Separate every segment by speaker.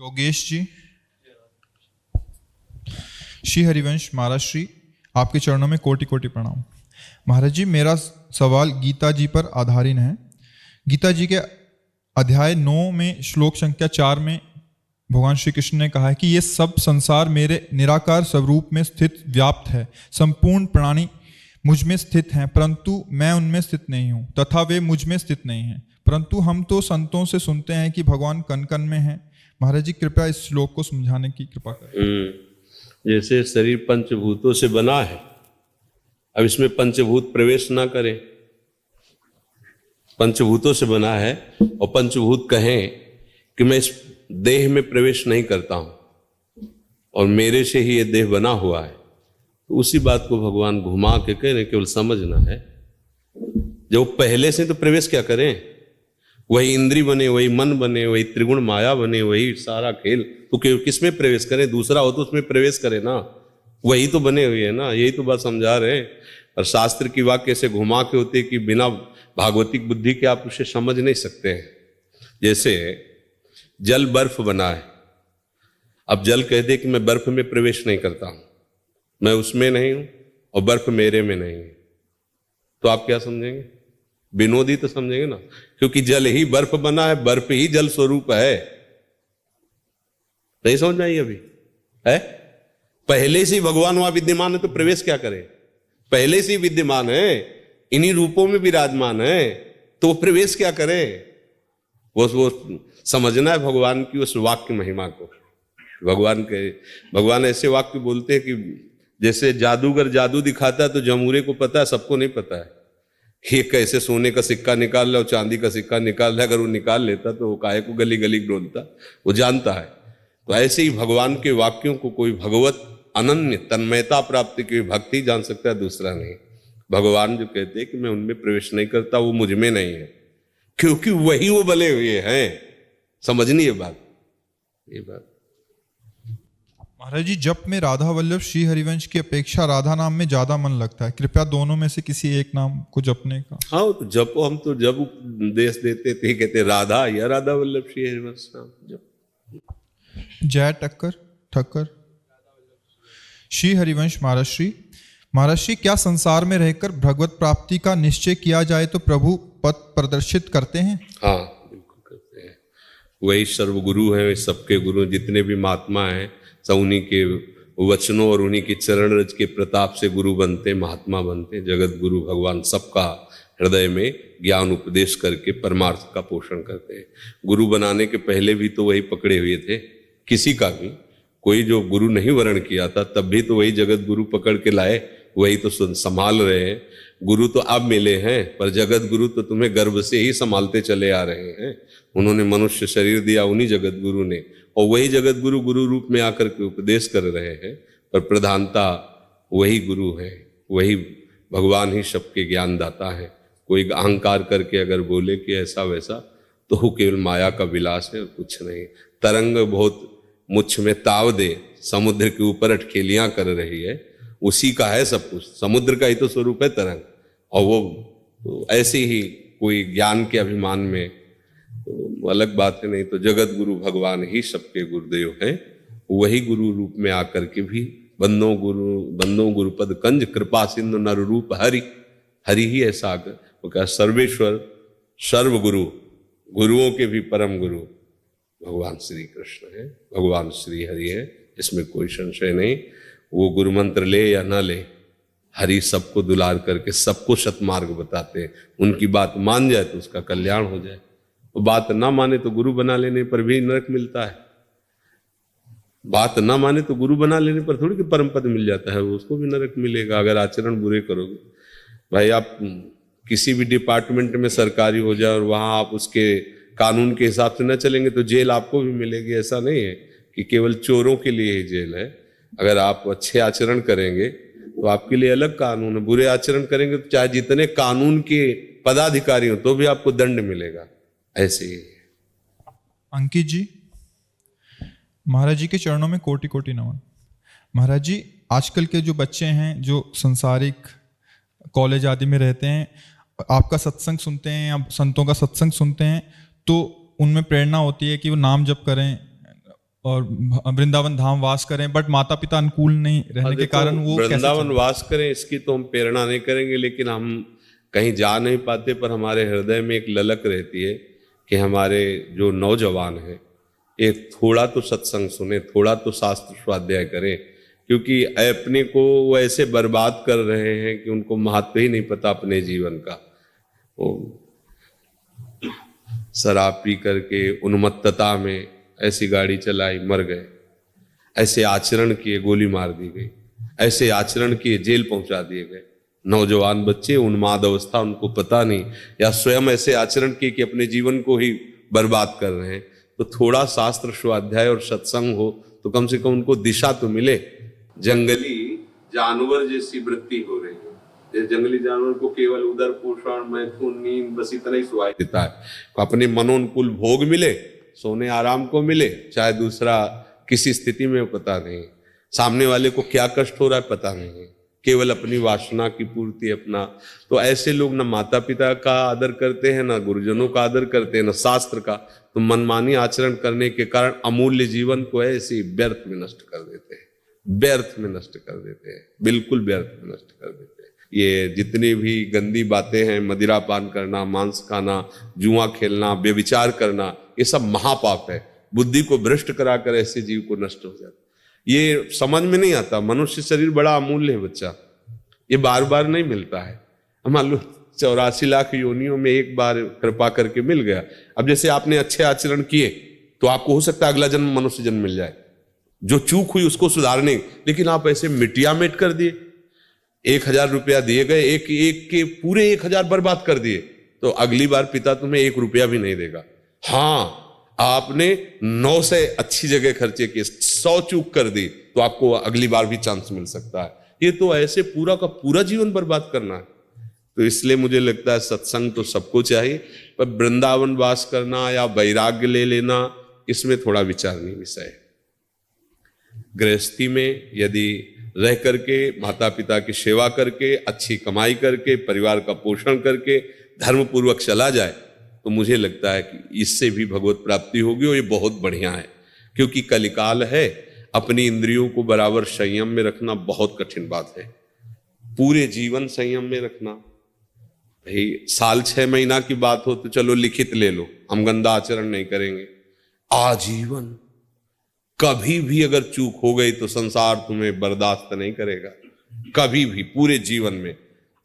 Speaker 1: योगेश जी, श्री हरिवंश महाराज श्री, आपके चरणों में कोटि कोटि प्रणाम। महाराज जी, मेरा सवाल गीता जी पर आधारित है। गीता जी के अध्याय 9 में श्लोक संख्या 4 में भगवान श्री कृष्ण ने कहा है कि ये सब संसार मेरे निराकार स्वरूप में स्थित व्याप्त है, संपूर्ण प्राणी मुझ में स्थित हैं, परंतु मैं उनमें स्थित नहीं हूँ तथा वे मुझ में स्थित नहीं हैं। परंतु हम तो संतों से सुनते हैं कि भगवान कण कण में हैं। महाराज जी, कृपया इस श्लोक को समझाने की कृपा करें।
Speaker 2: जैसे शरीर पंचभूतों से बना है, अब इसमें पंचभूत प्रवेश ना करें। पंचभूतों से बना है और पंचभूत कहें कि मैं इस देह में प्रवेश नहीं करता हूं और मेरे से ही ये देह बना हुआ है, तो उसी बात को भगवान घुमा के कह रहे, केवल समझना है। जब पहले से तो प्रवेश क्या करें, वही इंद्री बने, वही मन बने, वही त्रिगुण माया बने, वही सारा खेल, तो किसमें प्रवेश करें? दूसरा हो तो उसमें प्रवेश करें ना, वही तो बने हुए है ना। यही तो बात समझा रहे हैं। और शास्त्र की वाक्य से घुमा के होते कि बिना भागवतिक बुद्धि के आप उसे समझ नहीं सकते हैं। जैसे जल बर्फ बना है, अब जल कह दे कि मैं बर्फ में प्रवेश नहीं करता हूं, मैं उसमें नहीं हूं और बर्फ मेरे में नहीं है, तो आप क्या समझेंगे? विनोदी तो समझेंगे ना, क्योंकि जल ही बर्फ बना है, बर्फ ही जल स्वरूप है। नहीं समझ आई अभी है? पहले से ही भगवान वहां विद्यमान है, तो प्रवेश क्या करें? पहले से ही विद्यमान है, इन्हीं रूपों में विराजमान है, तो वो प्रवेश क्या करें? वो समझना है भगवान की उस वाक्य महिमा को। भगवान ऐसे वाक्य बोलते हैं कि जैसे जादूगर जादू दिखाता है तो जमूरे को पता है, सबको नहीं पता है। ये कैसे सोने का सिक्का निकाल रहा है और चांदी का सिक्का निकाल रहा है, अगर वो निकाल लेता तो वो काहे को गली गली डोलता, वो जानता है। तो ऐसे ही भगवान के वाक्यों को कोई भगवत अनन्य तन्मयता प्राप्ति की भक्ति जान सकता है, दूसरा नहीं। भगवान जो कहते हैं कि मैं उनमें प्रवेश नहीं करता, वो मुझ में नहीं है, क्योंकि वही वो बले हुए हैं। समझनी ये बात।
Speaker 1: महाराज जी, जप में राधा वल्लभ श्री हरिवंश की अपेक्षा राधा नाम में ज्यादा मन लगता है, कृपया दोनों में से किसी एक नाम को जपने का।
Speaker 2: हाँ, तो जपो। हम तो जब उपदेश देते थे कहते राधा या राधा वल्लभ श्री हरिवंश नाम जप।
Speaker 1: जय ठक्कर श्री हरिवंश महाराज श्री, क्या संसार में रहकर भगवत प्राप्ति का निश्चय किया जाए तो प्रभु पथ प्रदर्शित करते हैं?
Speaker 2: हाँ, बिल्कुल करते हैं। वही सर्वगुरु हैं, सबके गुरु जितने भी महात्मा हैं, सब उन्हीं के वचनों और उन्हीं की चरण रज के प्रताप से गुरु बनते, महात्मा बनते। जगत गुरु भगवान सबका हृदय में ज्ञान उपदेश करके परमार्थ का पोषण करते हैं। गुरु बनाने के पहले भी तो वही पकड़े हुए थे, किसी का भी कोई जो गुरु नहीं वर्ण किया था तब भी तो वही जगत गुरु पकड़ के लाए, वही तो संभाल रहे हैं। गुरु तो अब मिले हैं, पर जगत गुरु तो तुम्हें गर्भ से ही संभालते चले आ रहे हैं। उन्होंने मनुष्य शरीर दिया उन्हीं जगत गुरु ने, और वही जगत गुरु गुरु रूप में आकर के उपदेश कर रहे हैं। पर प्रधानता वही गुरु है, वही भगवान ही सबके ज्ञान दाता है। कोई अहंकार करके अगर बोले कि ऐसा वैसा, तो वो केवल माया का विलास है और कुछ नहीं। तरंग बहुत मुझ में ताव दे, समुद्र के ऊपर अटखेलियां कर रही है, उसी का है सब कुछ। समुद्र का ही तो स्वरूप है तरंग, और वो तो ऐसे ही कोई ज्ञान के अभिमान में, तो अलग बात है। नहीं तो जगत गुरु भगवान ही सबके गुरुदेव हैं। वही गुरु रूप में आकर के भी बंदों गुरुपद कंज कृपा सिंधु नर रूप हरि, हरि ही ऐसा आकर वो क्या सर्वेश्वर सर्वगुरु, गुरुओं के भी परम गुरु भगवान श्री कृष्ण है, भगवान श्री हरि है, इसमें कोई संशय नहीं। वो गुरु मंत्र ले या ना ले, हरि सबको दुलार करके सबको सतमार्ग बताते हैं। उनकी बात मान जाए तो उसका कल्याण हो जाए, और बात ना माने तो गुरु बना लेने पर भी नरक मिलता है। बात ना माने तो गुरु बना लेने पर थोड़ी कि परम पद मिल जाता है, उसको भी नरक मिलेगा अगर आचरण बुरे करोगे। भाई, आप किसी भी डिपार्टमेंट में सरकारी हो जाए और वहां आप उसके कानून के हिसाब से न चलेंगे तो जेल आपको भी मिलेगी। ऐसा नहीं है कि केवल चोरों के लिए ही जेल है। अगर आप अच्छे आचरण करेंगे तो आपके लिए अलग कानून है, बुरे आचरण करेंगे तो चाहे जितने कानून के पदाधिकारी हो तो भी आपको दंड मिलेगा। ऐसे ही
Speaker 1: अंकित जी, महाराज जी के चरणों में कोटि कोटि नमन। महाराज जी, आजकल के जो बच्चे हैं जो संसारिक कॉलेज आदि में रहते हैं, आपका सत्संग सुनते हैं या संतों का सत्संग सुनते हैं, तो उनमें प्रेरणा होती है कि वो नाम जप करें, और वृंदावन धाम वास करें, बट माता पिता अनुकूल नहीं रहने के कारण वो कैसे
Speaker 2: वृंदावन वास करें इसकी तो हम प्रेरणा नहीं करेंगे, लेकिन हम कहीं जा नहीं पाते, पर हमारे हृदय में एक ललक रहती है कि हमारे जो नौजवान हैं ये थोड़ा तो सत्संग सुने, थोड़ा तो शास्त्र स्वाध्याय करें, क्योंकि अपने को वो ऐसे बर्बाद कर रहे हैं कि उनको महत्व ही नहीं पता अपने जीवन का। वो शराब पी करके उन्मत्तता में ऐसी गाड़ी चलाई, मर गए, ऐसे आचरण किए, गोली मार दी गई, ऐसे आचरण किए, जेल पहुंचा दिए गए। नौजवान बच्चे उन्माद अवस्था, उनको पता नहीं, या स्वयं ऐसे आचरण किए कि अपने जीवन को ही बर्बाद कर रहे हैं। तो थोड़ा शास्त्र स्वाध्याय और सत्संग हो तो कम से कम उनको दिशा तो मिले। जंगली जानवर जैसी वृत्ति हो रही है, जंगली जानवर को केवल उदर पोषण, मैथुन, नींद, बस इतना ही सुहाई देता है। अपने मनोनुकूल भोग मिले, सोने आराम को मिले, चाहे दूसरा किसी स्थिति में पता नहीं, सामने वाले को क्या कष्ट हो रहा है पता नहीं, केवल अपनी वासना की पूर्ति अपना। तो ऐसे लोग न माता पिता का आदर करते हैं, न गुरुजनों का आदर करते हैं, न शास्त्र का। तो मनमानी आचरण करने के कारण अमूल्य जीवन को ऐसे व्यर्थ में नष्ट कर देते हैं, व्यर्थ में नष्ट कर देते हैं, बिल्कुल व्यर्थ में नष्ट कर देते हैं। ये जितनी भी गंदी बातें हैं, मदिरा पान करना, मांस खाना, जुआ खेलना, व्यभिचार करना, ये सब महापाप है। बुद्धि को भ्रष्ट कराकर ऐसे जीव को नष्ट हो जाता, ये समझ में नहीं आता। मनुष्य शरीर बड़ा अमूल्य है बच्चा, ये बार बार नहीं मिलता है। मान लो 84 लाख योनियों में एक बार कृपा करके मिल गया। अब जैसे आपने अच्छे आचरण किए तो आपको हो सकता है अगला जन्म मनुष्य जन्म मिल जाए, जो चूक हुई उसको सुधारने, लेकिन आप ऐसे मिटिया मेट कर दिए। 1000 रुपया दिए गए, एक के पूरे 1000 बर्बाद कर दिए, तो अगली बार पिता तुम्हें 1 रुपया भी नहीं देगा। हाँ, आपने 9 से अच्छी जगह खर्चे किए, 100 चूक कर दी, तो आपको अगली बार भी चांस मिल सकता है। ये तो ऐसे पूरा का पूरा जीवन बर्बाद करना है। तो इसलिए मुझे लगता है सत्संग तो सबको चाहिए, पर वृंदावन वास करना या वैराग्य ले लेना, इसमें थोड़ा विचारणीय विषय है। गृहस्थी में यदि रह करके, माता पिता की सेवा करके, अच्छी कमाई करके, परिवार का पोषण करके धर्म पूर्वक चला जाए, तो मुझे लगता है कि इससे भी भगवत प्राप्ति होगी, और ये बहुत बढ़िया है। क्योंकि कलिकाल है, अपनी इंद्रियों को बराबर संयम में रखना बहुत कठिन बात है। पूरे जीवन संयम में रखना, भाई साल 6 महीना की बात हो तो चलो लिखित ले लो, हम गंदा आचरण नहीं करेंगे। आजीवन कभी भी अगर चूक हो गई तो संसार तुम्हें बर्दाश्त नहीं करेगा, कभी भी, पूरे जीवन में।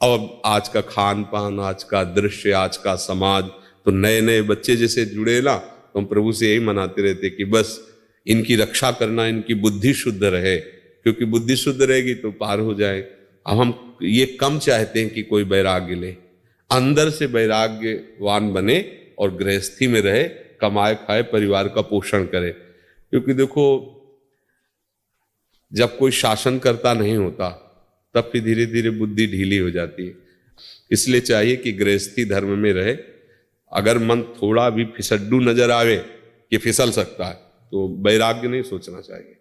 Speaker 2: अब आज का खान पान, आज का दृश्य, आज का समाज, तो नए नए बच्चे जैसे जुड़े ना, तो हम प्रभु से यही मनाते रहते कि बस इनकी रक्षा करना, इनकी बुद्धि शुद्ध रहे, क्योंकि बुद्धि शुद्ध रहेगी तो पार हो जाए। अब हम ये कम चाहते हैं कि कोई वैराग्य ले, अंदर से वैराग्यवान बने और गृहस्थी में रहे, कमाए खाए, परिवार का पोषण करे। क्योंकि देखो, जब कोई शासन करता नहीं होता तब फिर धीरे धीरे बुद्धि ढीली हो जाती है। इसलिए चाहिए कि गृहस्थी धर्म में रहे। अगर मन थोड़ा भी फिसड्डू नजर आवे कि फिसल सकता है, तो वैराग्य नहीं सोचना चाहिए।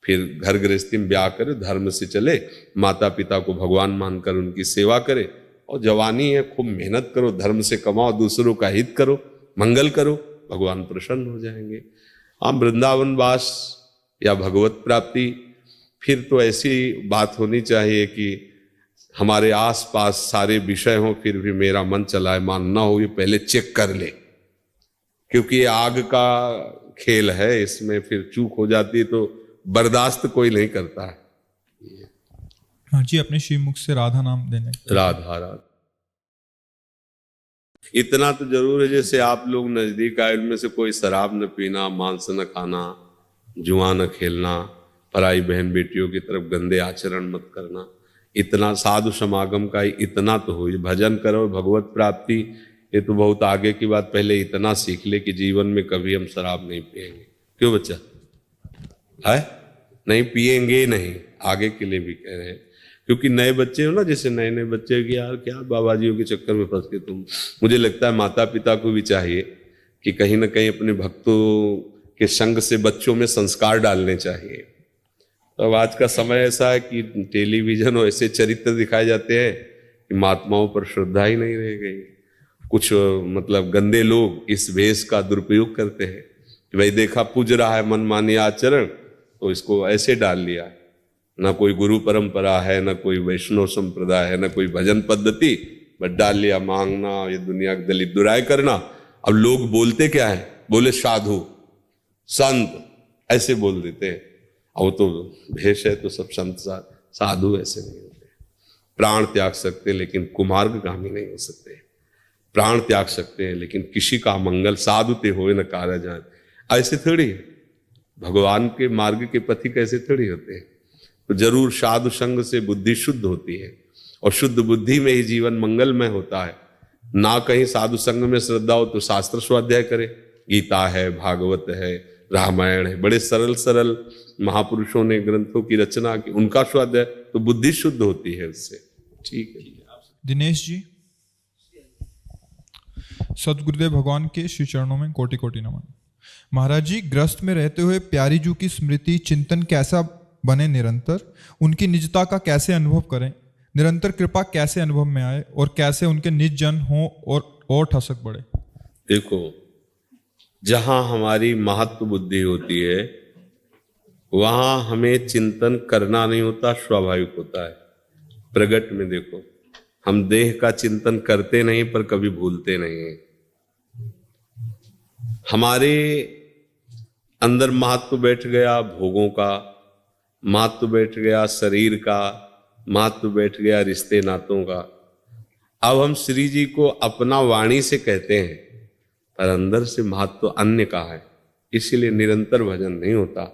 Speaker 2: फिर घर गृहस्थी में ब्याह करे, धर्म से चले, माता पिता को भगवान मानकर उनकी सेवा करे, और जवानी है खूब मेहनत करो, धर्म से कमाओ, दूसरों का हित करो, मंगल करो, भगवान प्रसन्न हो जाएंगे। हम वृंदावन वास या भगवत प्राप्ति, फिर तो ऐसी बात होनी चाहिए कि हमारे आसपास सारे विषय हों, फिर भी मेरा मन चलाए मानना हो, ये पहले चेक कर ले, क्योंकि ये आग का खेल है, इसमें फिर चूक हो जाती है तो बर्दाश्त कोई नहीं करता है।
Speaker 1: हाँ जी, अपने श्रीमुख से राधा नाम देने,
Speaker 2: राधा राधा इतना तो जरूर है। जैसे आप लोग नजदीक आए, उनमें से कोई शराब न पीना, मांस न खाना, जुआ न खेलना, पराई बहन बेटियों की तरफ गंदे आचरण मत करना, इतना साधु समागम का इतना तो हो, भजन करो, भगवत प्राप्ति, ये तो बहुत आगे की बात। पहले इतना सीख ले कि जीवन में कभी हम शराब नहीं पिएंगे। क्यों बच्चा है? नहीं पिएंगे, नहीं, आगे के लिए भी कह रहे हैं। क्योंकि नए बच्चे हो ना, जैसे नए नए बच्चे कि यार क्या बाबाजियों के चक्कर में फंस के तुम। मुझे लगता है माता पिता को भी चाहिए कि कहीं ना कहीं अपने भक्तों के संग से बच्चों में संस्कार डालने चाहिए। तो अब आज का समय ऐसा है कि टेलीविजन और ऐसे चरित्र दिखाए जाते हैं कि महात्माओं पर श्रद्धा ही नहीं रह गई। कुछ मतलब गंदे लोग इस भेष का दुरुपयोग करते हैं, कि भाई देखा पूज रहा है मनमानी आचरण, तो इसको ऐसे डाल लिया है। ना कोई गुरु परंपरा है, ना कोई वैष्णव संप्रदाय है, ना कोई भजन पद्धति, बस डाल लिया मांगना, ये दुनिया की दलित दुराई करना। अब लोग बोलते क्या है, बोले साधु संत ऐसे बोल देते हैं। अब वो तो भेष है, तो सब संत साधु ऐसे नहीं होते। प्राण त्याग सकते लेकिन कुमार्गगामी नहीं हो सकते। प्राण त्याग सकते हैं लेकिन किसी का मंगल साधु ते होए न कार्य जान, ऐसे थोड़ी है। भगवान के मार्ग के पथी कैसे थोड़ी होते हैं। तो जरूर साधु संग से बुद्धि शुद्ध होती है, और शुद्ध बुद्धि में ही जीवन मंगलमय होता है। ना कहीं साधु संग में श्रद्धा हो तो शास्त्र स्वाध्याय करे, गीता है, भागवत है, रामायण है, बड़े सरल सरल महापुरुषों ने ग्रंथों की रचना की, उनका स्वाध्याय, तो बुद्धि शुद्ध होती है उससे। ठीक है।
Speaker 1: दिनेश जी, सदगुरुदेव भगवान के श्री चरणों में कोटि कोटि नमन। महाराज जी, ग्रस्त में रहते हुए प्यारी जू की स्मृति चिंतन कैसा बने निरंतर, उनकी निजता का कैसे अनुभव करें, निरंतर कृपा कैसे अनुभव में आए, और कैसे उनके निज जन हो और ठसक बढ़े।
Speaker 2: देखो, जहां हमारी महत्व बुद्धि होती है वहां हमें चिंतन करना नहीं होता, स्वाभाविक होता है। प्रगट में देखो, हम देह का चिंतन करते नहीं पर कभी भूलते नहीं है। हमारे अंदर महत्व बैठ गया भोगों का, महत्व बैठ गया शरीर का, महत्व बैठ गया रिश्ते नातों का। अब हम श्री जी को अपना वाणी से कहते हैं पर अंदर से महत्व अन्य का है, इसीलिए निरंतर भजन नहीं होता।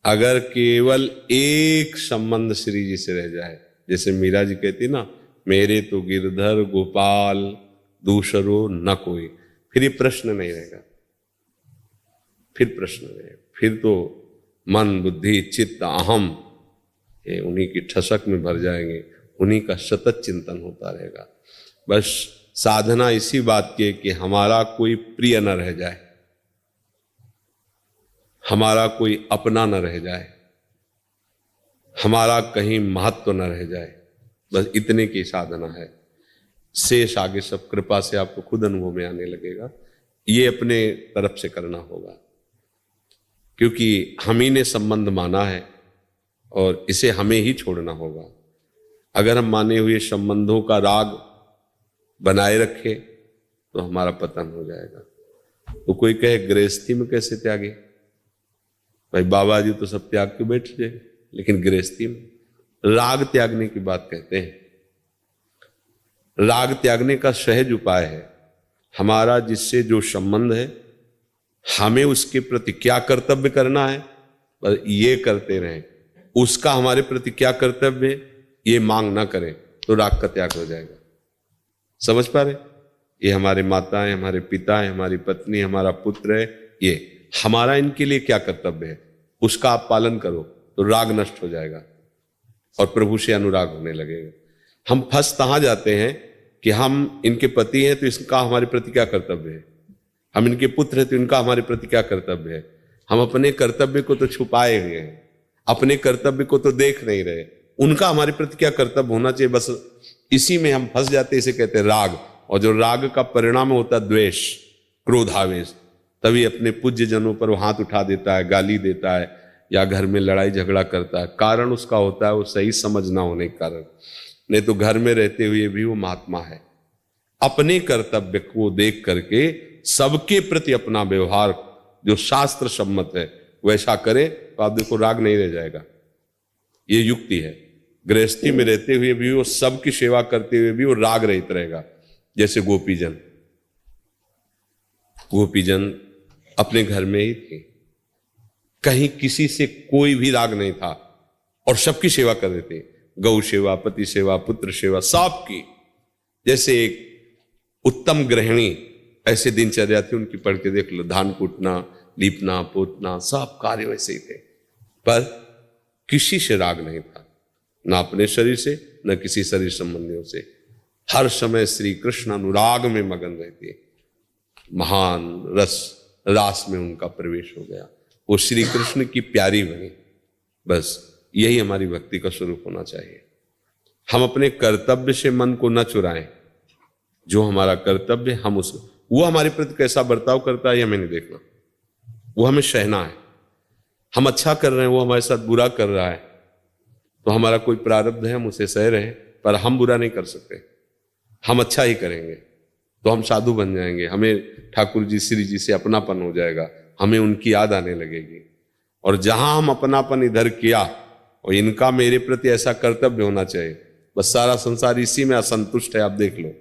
Speaker 2: अगर केवल एक संबंध श्री जी से रह जाए, जैसे मीरा जी कहती ना, मेरे तो गिरधर गोपाल दूसरो न कोई, फिर ये प्रश्न नहीं रहेगा, फिर प्रश्न रहेगा, फिर तो मन बुद्धि चित्त अहम ये उन्हीं की ठसक में भर जाएंगे, उन्हीं का सतत चिंतन होता रहेगा। बस साधना इसी बात की कि हमारा कोई प्रिय न रह जाए, हमारा कोई अपना न रह जाए, हमारा कहीं महत्व न रह जाए, बस इतने की साधना है। शेष आगे सब कृपा से आपको खुद अनुभव में आने लगेगा। ये अपने तरफ से करना होगा, क्योंकि हम ही ने संबंध माना है और इसे हमें ही छोड़ना होगा। अगर हम माने हुए संबंधों का राग बनाए रखे तो हमारा पतन हो जाएगा। तो कोई कहे गृहस्थी में कैसे त्यागे, भाई बाबा जी तो सब त्याग के बैठ जाए, लेकिन गृहस्थी में राग त्यागने की बात कहते हैं। राग त्यागने का सहज उपाय है, हमारा जिससे जो संबंध है हमें उसके प्रति क्या कर्तव्य करना है, बस ये करते रहें। उसका हमारे प्रति क्या कर्तव्य है ये मांग ना करें तो राग का त्याग हो जाएगा। समझ पा रहे? ये हमारे माता है, हमारे पिता है, हमारी पत्नी, हमारा पुत्र है, ये हमारा इनके लिए क्या कर्तव्य है उसका आप पालन करो तो राग नष्ट हो जाएगा और प्रभु से अनुराग होने लगेगा। हम फंस कहां जाते हैं कि हम इनके पति हैं तो इसका हमारे प्रति क्या कर्तव्य है, हम इनके पुत्र हैं तो इनका हमारे प्रति क्या कर्तव्य है। हम अपने कर्तव्य को तो छुपाए हुए हैं, अपने कर्तव्य को तो देख नहीं रहे, उनका हमारे प्रति क्या कर्तव्य होना चाहिए, बस इसी में हम फंस जाते हैं। इसे कहते हैं राग, और जो राग का परिणाम होता है द्वेष, क्रोधावेश, तभी अपने पूज्य जनों पर वो हाथ उठा देता है, गाली देता है, या घर में लड़ाई झगड़ा करता है। कारण उसका होता है वो सही समझ ना होने के कारण, नहीं तो घर में रहते हुए भी वो महात्मा है। अपने कर्तव्य को देख करके सबके प्रति अपना व्यवहार जो शास्त्र सम्मत है वैसा करे तो आप देखो राग नहीं रह जाएगा। ये युक्ति है। गृहस्थी में रहते हुए भी वो सबकी सेवा करते हुए भी वो राग रहित रहेगा। जैसे गोपीजन अपने घर में ही थे, कहीं किसी से कोई भी राग नहीं था और सबकी सेवा कर रहे थे, गौ सेवा, पति सेवा, पुत्र सेवा, सबकी। जैसे एक उत्तम गृहिणी ऐसे दिनचर्या थी उनकी, पढ़ के देख लो, धान कूटना, लीपना, पोतना, सब कार्य वैसे ही थे, पर किसी से राग नहीं था, ना अपने शरीर से न किसी शरीर संबंधियों से। हर समय श्री कृष्ण अनुराग में मगन रहते, महान रास में उनका प्रवेश हो गया, वो श्री कृष्ण की प्यारी बनी। बस यही हमारी भक्ति का स्वरूप होना चाहिए। हम अपने कर्तव्य से मन को न चुराएं, जो हमारा कर्तव्य हम उस वो हमारे प्रति कैसा बर्ताव करता है ये हमें नहीं देखना, वो हमें सहना है। हम अच्छा कर रहे हैं, वो हमारे साथ बुरा कर रहा है, तो हमारा कोई प्रारब्ध है, हम उसे सह रहे हैं, पर हम बुरा नहीं कर सकते। हम अच्छा ही करेंगे तो हम साधु बन जाएंगे, हमें ठाकुर जी श्री जी से अपनापन हो जाएगा, हमें उनकी याद आने लगेगी। और जहां हम अपनापन इधर किया और इनका मेरे प्रति ऐसा कर्तव्य होना चाहिए, बस सारा संसार इसी में असंतुष्ट है। आप देख लो,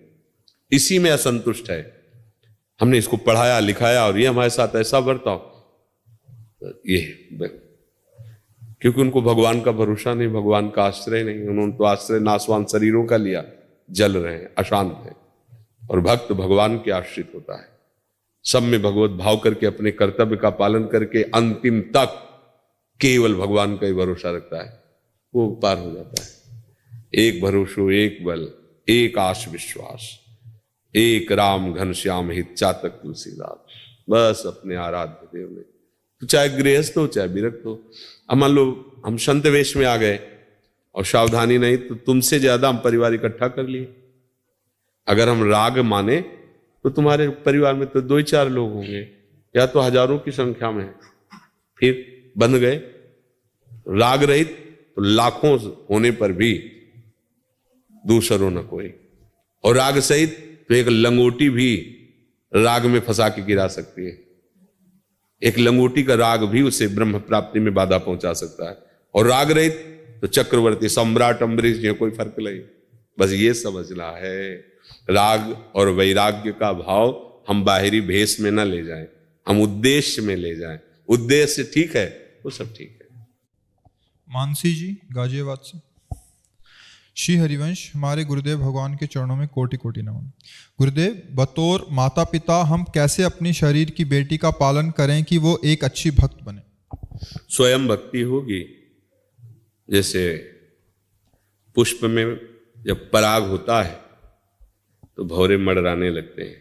Speaker 2: इसी में असंतुष्ट है। हमने इसको पढ़ाया लिखाया और ये हमारे साथ ऐसा बर्ताव, ये क्योंकि उनको भगवान का भरोसा नहीं, भगवान का आश्रय नहीं। उन्होंने तो आश्रय नाशवान शरीरों का लिया, जल रहे हैं, अशांत हैं। और भक्त भगवान के आश्रित होता है, सब में भगवत भाव करके अपने कर्तव्य का पालन करके अंतिम तक केवल भगवान का ही भरोसा रखता है, वो पार हो जाता है। एक भरोसो एक बल एक आश विश्वास, एक राम घनश्याम हित चातक तुलसीदास। बस अपने आराध्य देव में, तो चाहे गृहस्थ हो चाहे विरक्त हो। अब मान लो हम संत वेश में आ गए और सावधानी नहीं, तो तुमसे ज्यादा हम परिवार इकट्ठा कर लिए। अगर हम राग माने तो तुम्हारे परिवार में तो 2-4 लोग होंगे, या तो हजारों की संख्या में है, फिर बन गए। राग रहित तो लाखों होने पर भी दूसरों न कोई, और राग सहित तो एक लंगोटी भी राग में फंसा के गिरा सकती है। एक लंगोटी का राग भी उसे ब्रह्म प्राप्ति में बाधा पहुंचा सकता है। और राग रहित तो चक्रवर्ती सम्राट अम्बरीश जी, कोई फर्क नहीं। बस ये समझना है, राग और वैराग्य का भाव हम बाहरी भेष में न ले जाएं, हम उद्देश्य में ले जाएं। उद्देश्य ठीक है, वो सब ठीक है।
Speaker 1: मानसी जी गाजियाबाद से। श्री हरिवंश, हमारे गुरुदेव भगवान के चरणों में कोटि कोटि नमन। गुरुदेव, बतौर माता पिता हम कैसे अपनी शरीर की बेटी का पालन करें कि वो एक अच्छी भक्त बने?
Speaker 2: स्वयं भक्ति होगी। जैसे पुष्प में जब पराग होता है तो भौरे मडराने लगते हैं,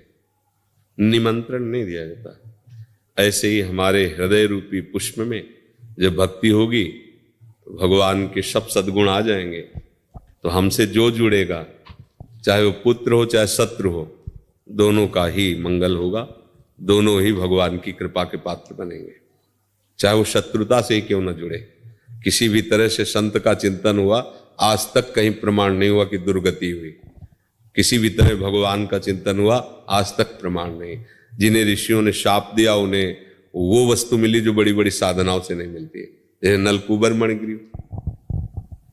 Speaker 2: निमंत्रण नहीं दिया जाता। ऐसे ही हमारे हृदय रूपी पुष्प में जब भक्ति होगी तो भगवान के सब सद्गुण आ जाएंगे। तो हमसे जो जुड़ेगा, चाहे वो पुत्र हो चाहे शत्रु हो, दोनों का ही मंगल होगा, दोनों ही भगवान की कृपा के पात्र बनेंगे। चाहे वो शत्रुता से ही क्यों न जुड़े। किसी भी तरह से संत का चिंतन हुआ, आज तक कहीं प्रमाण नहीं हुआ कि दुर्गति हुई। किसी भी तरह भगवान का चिंतन हुआ, आज तक प्रमाण नहीं। जिन्हें ऋषियों ने शाप दिया, उन्हें वो वस्तु मिली जो बड़ी बड़ी साधनाओं से नहीं मिलती है। जैसे नलकूबर मणिग्रीव,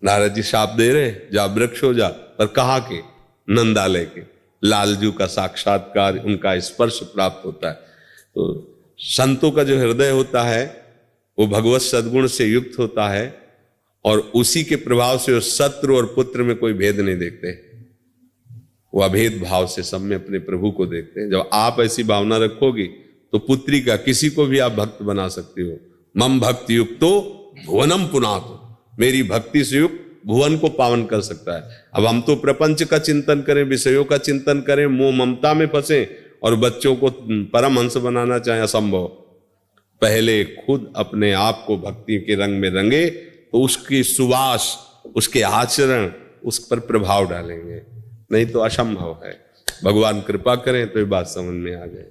Speaker 2: नारद जी शाप दे रहे, जा वृक्ष हो जा, पर कहाँ के? नंदालय के। लालजू का साक्षात्कार, उनका स्पर्श प्राप्त होता है। तो संतों का जो हृदय होता है वो भगवत सद्गुण से युक्त होता है, और उसी के प्रभाव से वो शत्रु और पुत्र में कोई भेद नहीं देखते, वो अभेद भाव से सब में अपने प्रभु को देखते हैं। जब आप ऐसी भावना रखोगी तो पुत्री का किसी को भी आप भक्त बना सकती हो। मम भक्ति युक्तो भुवनम पुनातो, मेरी भक्ति से युक्त भुवन को पावन कर सकता है। अब हम तो प्रपंच का चिंतन करें, विषयों का चिंतन करें, मोह ममता में फंसे और बच्चों को परमहंस बनाना चाहें, असंभव। पहले खुद अपने आप को भक्ति के रंग में रंगे तो उसकी सुवास, उसके आचरण उस पर प्रभाव डालेंगे, नहीं तो असंभव है। भगवान कृपा करें तो ये बात समझ में आ जाए।